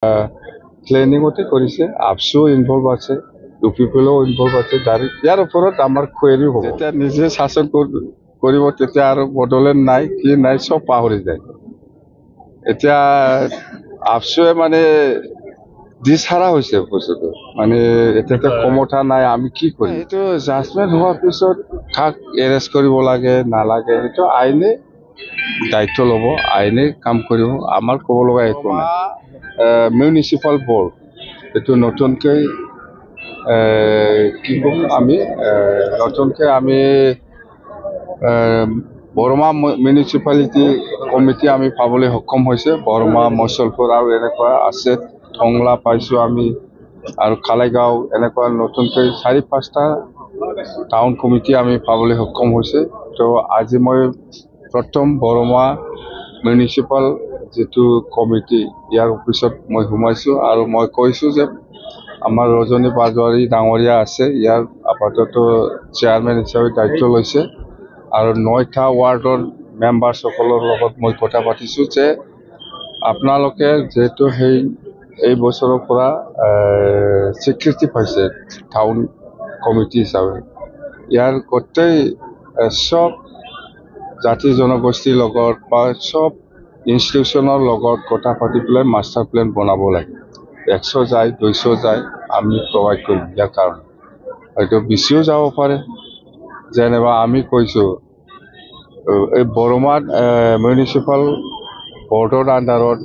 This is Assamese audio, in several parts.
প্লেনিংতে কৰিছে, আপছো ইনভলভ আছে, পিপলো ইনভলভ আছে। ইয়াৰ ওপৰত আমাৰ কুৱেৰি হ'ব। যেতিয়া নিজে শাসন কৰিব তেতিয়া আৰু বড়োলেণ্ড নাই, কি নাই চব পাহৰি যায়। এতিয়া আপছোৱে মানে দিশহাৰা হৈছে বস্তুটো, মানে এতিয়াতো ক্ষমতা নাই, আমি কি কৰিম। এইটো জাজমেণ্ট হোৱাৰ পিছত কাক এৰেষ্ট কৰিব লাগে নালাগে সেইটো আইনে দায়িত্ব ল'ব, আইনে কাম কৰিব, আমাৰ ক'ব লগা একো নাই। মিউনিচিপাল বৰ্ড এইটো নতুনকৈ কি ক'ম আমি, নতুনকৈ আমি বৰমা মিউনিচিপালিটি কমিটি আমি পাবলৈ সক্ষম হৈছে। বৰমা, মচলপুৰ আৰু এনেকুৱা আছে, টংলা পাইছোঁ আমি, আৰু খালেগাঁও এনেকুৱা নতুনকৈ 4-5টা টাউন কমিটি আমি পাবলৈ সক্ষম হৈছে। তো আজি মই প্ৰথম বৰমা মিউনিচিপাল যিটো কমিটি ইয়াৰ অফিচত মই সোমাইছোঁ, আৰু মই কৈছোঁ যে আমাৰ ৰজনী পাটোৱাৰী ডাঙৰীয়া আছে, ইয়াৰ আপাতত চেয়াৰমেন হিচাপে দায়িত্ব লৈছে, আৰু 9টা ৱাৰ্ডৰ মেম্বাৰসকলৰ লগত মই কথা পাতিছোঁ যে আপোনালোকে যিহেতু এই বছৰৰ পৰা স্বীকৃতি পাইছে টাউন কমিটি হিচাপে, ইয়াৰ গোটেই চব জাতি জনগোষ্ঠীৰ লগত বা চব ইনষ্টিটিউশ্যনৰ লগত কথা পাতি পেলাই মাষ্টাৰ প্লেন বনাব লাগে। 100 যায় 200 যায় আমি প্ৰভাইড কৰিম ইয়াৰ কাৰণে, হয়তো বেছিও যাব পাৰে। যেনিবা আমি কৈছোঁ এই বৰমাত মিউনিচিপাল বৰ্ডৰ আণ্ডাৰত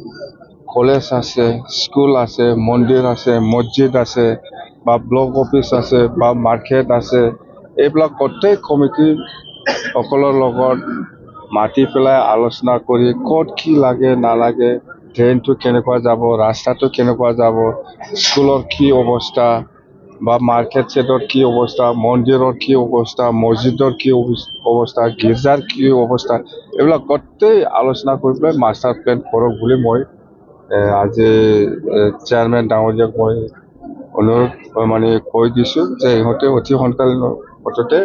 কলেজ আছে, স্কুল আছে, মন্দিৰ আছে, মছজিদ আছে, বা ব্লক অফিচ আছে, বা মাৰ্কেট আছে, এইবিলাক গোটেই কমিটি সকলৰ লগত মাতি পেলাই আলোচনা কৰি ক'ত কি লাগে নালাগে, ট্ৰেইনটো কেনেকুৱা যাব, ৰাস্তাটো কেনেকুৱা যাব, স্কুলৰ কি অৱস্থা, বা মাৰ্কেট ছেটৰ কি অৱস্থা, মন্দিৰৰ কি অৱস্থা, মছজিদৰ কি অৱস্থা, গীৰ্জাৰ কি অৱস্থা, এইবিলাক গোটেই আলোচনা কৰি পেলাই মাষ্টাৰ প্লেন কৰক বুলি মই আজি চেয়াৰমেন ডাঙৰীয়াক মই অনুৰোধ মানে কৈ দিছোঁ যে ইহঁতে অতি সোনকালে মুঠতে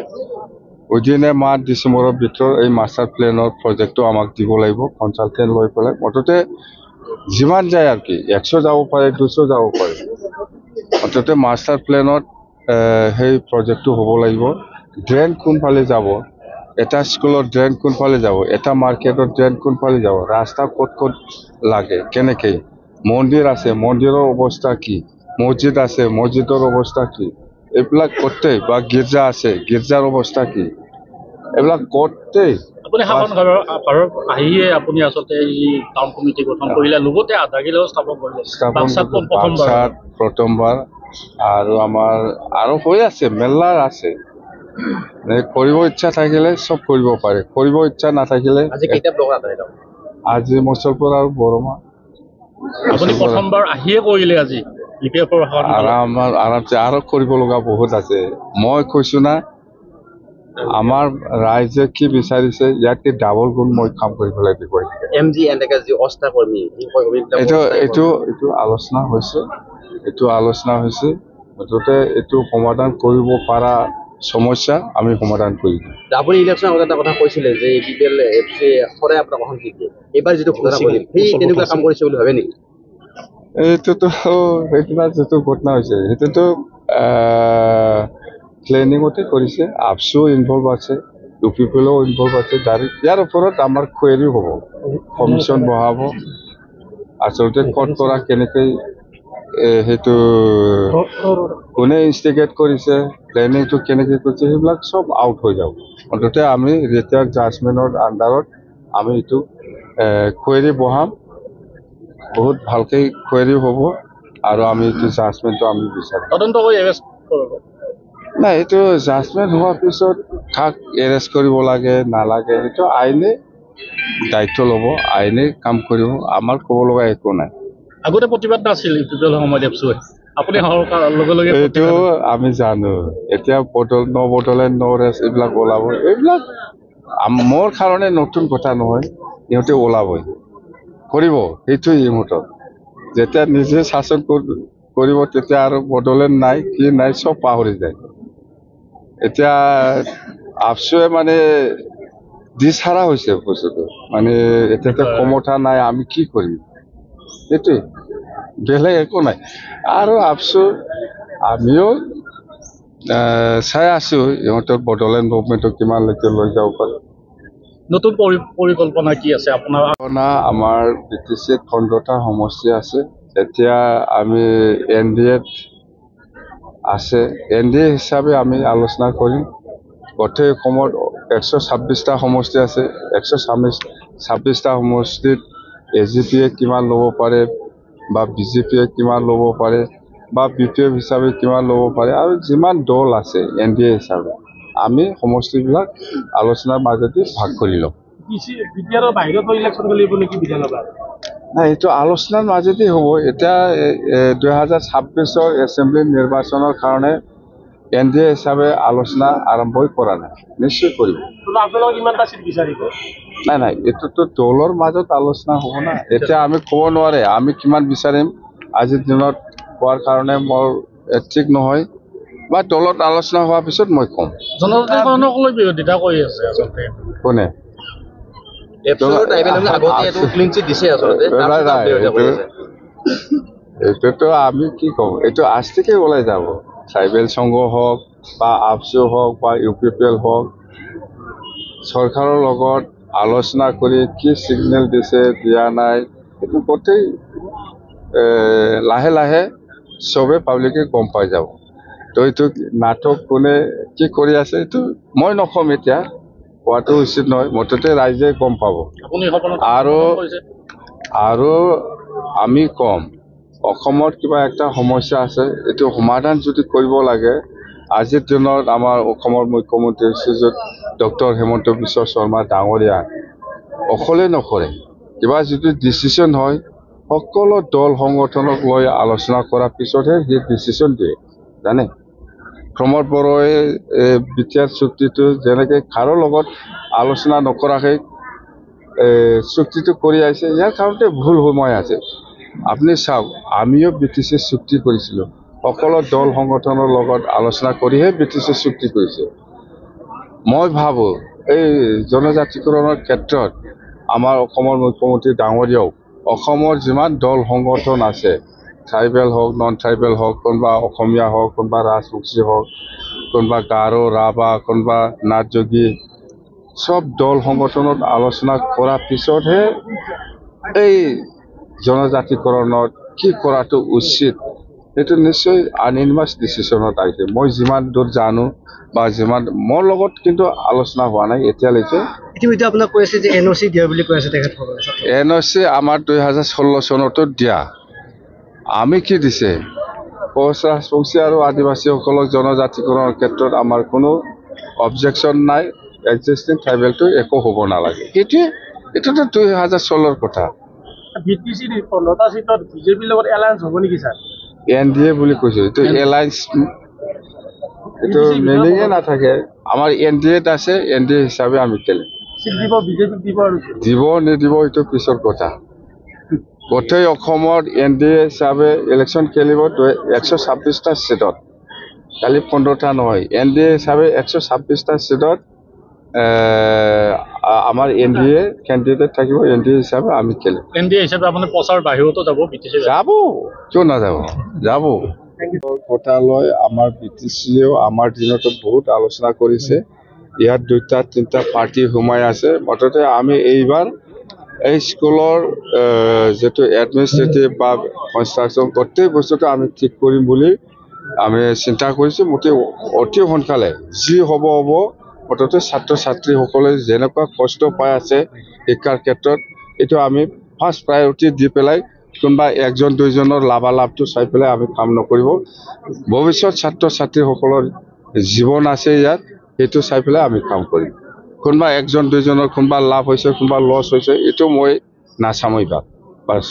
উইদিন এ মাহ ডিচেম্বৰৰ ভিতৰত এই মাষ্টাৰ প্লেনৰ প্ৰজেক্টটো আমাক দিব লাগিব, কনচালটেণ্ট লৈ পেলাই। মুঠতে যিমান যায় আৰু কি 100 যাব পাৰে, 200 যাব পাৰে, মুঠতে মাষ্টাৰ প্লেনত সেই প্ৰজেক্টটো হ'ব লাগিব। ড্ৰেইন কোনফালে যাব, এটা স্কুলৰ ড্ৰেইন কোনফালে যাব, এটা মাৰ্কেটৰ ড্ৰেইন কোনফালে যাব, ৰাস্তা ক'ত ক'ত লাগে, কেনেকৈ, মন্দিৰ আছে মন্দিৰৰ অৱস্থা কি, মছজিদ আছে মছজিদৰ অৱস্থা কি, এইবিলাক গোটেই, বা গীৰ্জা আছে গীৰ্জাৰ অৱস্থা কি, এইবিলাক গোটেই আপুনি শাসন ঘৰৰ আহিয়ে আপুনি আচলতে এই টাউন কমিটি গঠন কৰিলে, লগতে আধাৰগিলাও স্থাপন কৰিলে প্ৰথমবাৰ, আৰু আমাৰ আৰু হৈ আছে, মেলা আছে। কৰিব ইচ্ছা থাকিলে চব কৰিব পাৰে, কৰিব ইচ্ছা নাথাকিলে আজি মচলপুৰ আৰু বৰমা আপুনি প্ৰথমবাৰ আহিয়ে কৰিলে আজি আৰামছে, আৰু কৰিব লগা বহুত আছে। মই কৈছোঁ না, আমাৰ ৰাইজে কি বিচাৰিছে ইয়াতকে ডাবল গুণ মই কাম কৰিব লাগিব। এইটো আলোচনা হৈছে, মুঠতে এইটো সমাধান কৰিব পৰা সমস্যা আমি সমাধান কৰিম। আপুনি ইলেকশ্যন আগত এটা কথা কৈছিলে যে BPL FC সদায় আপোনাক সন্তুষ্ট দিয়ে, এইবাৰ যিটো ঘটনা কৰিলে সেই তেনেকুৱা কাম কৰিছে বুলি ভাবে নেকি? এইটোতো সেইদিনা যিটো ঘটনা হৈছে সেইটোতো প্লেনিংতে কৰিছে, আপছো ইনভলভ আছে, পিপলো ইনভলভ আছে। ইয়াৰ ওপৰত আমাৰ কুৱেৰি হ'ব, কমিশ্যন বহাব, আচলতে ক'ত পৰা কেনেকৈ সেইটো কোনে ইনষ্টিগেট কৰিছে, প্লেনিংটো কেনেকৈ কৰিছে, সেইবিলাক চব আউট হৈ যাব। মুঠতে আমি ৰিটায়াৰ্ড জাজমেণ্টৰ আণ্ডাৰত আমি এইটো কুৱেৰি বহাম, বহুত ভালকৈ কুৱেৰি হ'ব, আৰু আমি এইটো জাজমেণ্টটো আমি বিচাৰিম। তদন্ত কৰি এৰেষ্ট কৰিব নাই, এইটো জাজমেণ্ট হোৱাৰ পিছত কাক এৰেষ্ট কৰিব লাগে নালাগে সেইটো আইনে দায়িত্ব ল'ব, আইনে কাম কৰিব, আমাৰ ক'ব লগা একো নাই। আগতে প্ৰতিবাদ নাছিল সময়ত এপছুৱে, আপুনি লগে লগে এইটো আমি জানো। এতিয়া বড়োলেণ্ড ন ৰেষ্ট এইবিলাক ওলাব, এইবিলাক মোৰ কাৰণে নতুন কথা নহয়, ইহঁতে ওলাবই, কৰিব, সেইটোৱে ইহঁতৰ। যেতিয়া নিজে শাসন কৰিব তেতিয়া আৰু বড়োলেণ্ড নাই, কি নাই চব পাহৰি যায়। এতিয়া আপছোৱে মানে দিশহাৰা হৈছে বস্তুটো, মানে এতিয়াতো ক্ষমতা নাই, আমি কি কৰিম, সেইটোৱে। বেলেগ একো নাই আৰু ভাবছো আমিও চাই আছো ইহঁতৰ বড়োলেণ্ড মুভমেণ্টক কিমানলৈকে লৈ যাব পাৰে। নতুন পৰিকল্পনা কি আছে আপোনাৰ? আমাৰ BTCত 15টা সমষ্টি আছে। এতিয়া আমি NDAত আছে, NDA হিচাপে আমি আলোচনা কৰিম। গোটেই অসমত 126টা সমষ্টি আছে। 126টা সমষ্টিত AGPয়ে কিমান ল'ব পাৰে বা BJPয়ে কিমান ল'ব পাৰে বা BPF হিচাপে কিমান ল'ব পাৰে আৰু যিমান দল আছে NDA হিচাপে আমি সমষ্টিবিলাক আলোচনাৰ মাজেদি ভাগ কৰি ল'ম। নাই, এইটো আলোচনাৰ মাজেদি হ'ব। এতিয়া 2026 এছেম্বলি নিৰ্বাচনৰ কাৰণে NDA হিচাপে আলোচনা আৰম্ভই কৰা নাই, নিশ্চয় কৰিব। নাই, এইটোতো দলৰ মাজত আলোচনা হ'ব না। এতিয়া আমি ক'ব নোৱাৰে আমি কিমান বিচাৰিম আজিৰ দিনত কোৱাৰ কাৰণে মোৰ ঠিক নহয়, বা দলত আলোচনা হোৱাৰ পিছত মই ক'ম। জনজাতিকৰণক লৈ বিৰোধিতা কৰি আছে আচলতে কোনে? এইটোতো আমি কি ক'ম, এইটো আস্তিকে ওলাই যাব। ট্ৰাইবেল সংঘ হওক বা আপচু হওক বা UPPL হওক, চৰকাৰৰ লগত আলোচনা কৰি কি ছিগনেল দিছে দিয়া নাই এইটো গোটেই লাহে লাহে চবে পাব্লিকে গম পাই যাব। তো এইটো নাটক কোনে কি কৰি আছে এইটো মই নকম, এতিয়া কোৱাটো উচিত নহয়, মুঠতে ৰাইজে গম পাব। আৰু আমি কম অসমত কিবা একটা সমস্যা আছে, এইটো সমাধান যদি কৰিব লাগে আজিৰ দিনত আমাৰ অসমৰ মুখ্যমন্ত্ৰী শ্ৰীযুত ডক্টৰ হিমন্ত বিশ্ব শৰ্মা ডাঙৰীয়া অকলে নকৰে। কিবা যদি ডিচিশ্যন হয় সকলো দল সংগঠনক লৈ আলোচনা কৰাৰ পিছতহে সি ডিচিশ্যন দিয়ে, জানে। প্ৰমোদ বড়োৱে BTR চুক্তিটো যেনেকৈ কাৰো লগত আলোচনা নকৰাকৈ চুক্তিটো কৰি আহিছে, ইয়াৰ কাৰণতে ভুল সময় আছে। আপুনি চাওক, আমিও BTC চুক্তি কৰিছিলোঁ, সকলো দল সংগঠনৰ লগত আলোচনা কৰিহে BTC চুক্তি কৰিছে। মই ভাবোঁ এই জনজাতিকৰণৰ ক্ষেত্ৰত আমাৰ অসমৰ মুখ্যমন্ত্ৰী ডাঙৰীয়াও অসমৰ যিমান দল সংগঠন আছে, ট্ৰাইবেল হওক নন ট্ৰাইবেল হওক, কোনোবা অসমীয়া হওক, কোনোবা ৰাজবংশী হওক, কোনোবা গাৰো ৰাভা, কোনোবা নাথযোগী, সব দল সংগঠনত আলোচনা কৰাৰ পিছতহে এই জনজাতিকৰণত কি কৰাটো উচিত সেইটো নিশ্চয় আনইনমাছ ডিচিশ্যনত আহিছে। মই যিমান দূৰ জানো বা যিমান মোৰ লগত কিন্তু আলোচনা হোৱা নাই এতিয়ালৈকে। ইতিমধ্যে আপোনাক কৈ আছে যে NOC দিয়া বুলি কৈ আছে তেখেতসকলে। NOC আমাৰ 2016 চনতো দিয়া। আমি কি দিছে, কোচ ৰাজবংশী আৰু আদিবাসীসকলক জনজাতিকৰণৰ ক্ষেত্ৰত আমাৰ কোনো অবজেকশ্যন নাই, এক্সিষ্টিং ট্ৰাইবেলটো একো হ'ব নালাগে। এইটোতো 2016 কথা। BTCৰ 15টা সিটত BJPৰ লগত এলায়েন্স হ'ব নেকি ছাৰ? NDA বুলি কৈছো, এইটো এলায়েন্স, এইটো মিনিঙে নাথাকে। আমাৰ NDAত আছে, NDA হিচাপে আমি খেলিম। দিব নিদিব এইটো পিছৰ কথা। গোটেই অসমত NDA হিচাপে ইলেকশ্যন খেলিব 126টা সিটত, খালি 15টা নহয়। NDA হিচাপে 126টা সিটত আমাৰ NDA কেণ্ডিডেট থাকিব, NDA হিচাপে আমি খেলিম। NDA হিচাপে আপুনি প্ৰচাৰ বাহিৰতো যাব? BTC যাব, কিয় নাযাব, যাব। কথা লৈ আমাৰ BTCয়েও আমাৰ দিনতো বহুত আলোচনা কৰিছে। ইয়াত 2-3টা পাৰ্টি সোমাই আছে। মুঠতে আমি এইবাৰ এই স্কুলৰ যিটো এডমিনিষ্ট্ৰেটিভ বা কনষ্ট্ৰাকশ্যন গোটেই বস্তুটো আমি ঠিক কৰিম বুলি আমি চিন্তা কৰিছোঁ। অতি সোনকালে যি হ'ব হ'ব, মুঠতে ছাত্ৰ ছাত্ৰীসকলে যেনেকুৱা কষ্ট পাই আছে শিক্ষাৰ ক্ষেত্ৰত, এইটো আমি ফাৰ্ষ্ট প্ৰায়ৰিটি দি পেলাই কোনোবা একজন দুইজনৰ লাভালাভটো চাই পেলাই আমি কাম নকৰিব। ভৱিষ্যত ছাত্ৰ ছাত্ৰীসকলৰ জীৱন আছে ইয়াত, সেইটো চাই পেলাই আমি কাম কৰিম। কোনোবা একজন দুইজনৰ কোনোবা লাভ হৈছে, কোনোবা লছ হৈছে, এইটো মই নাচামো এইবাৰ। বাছ।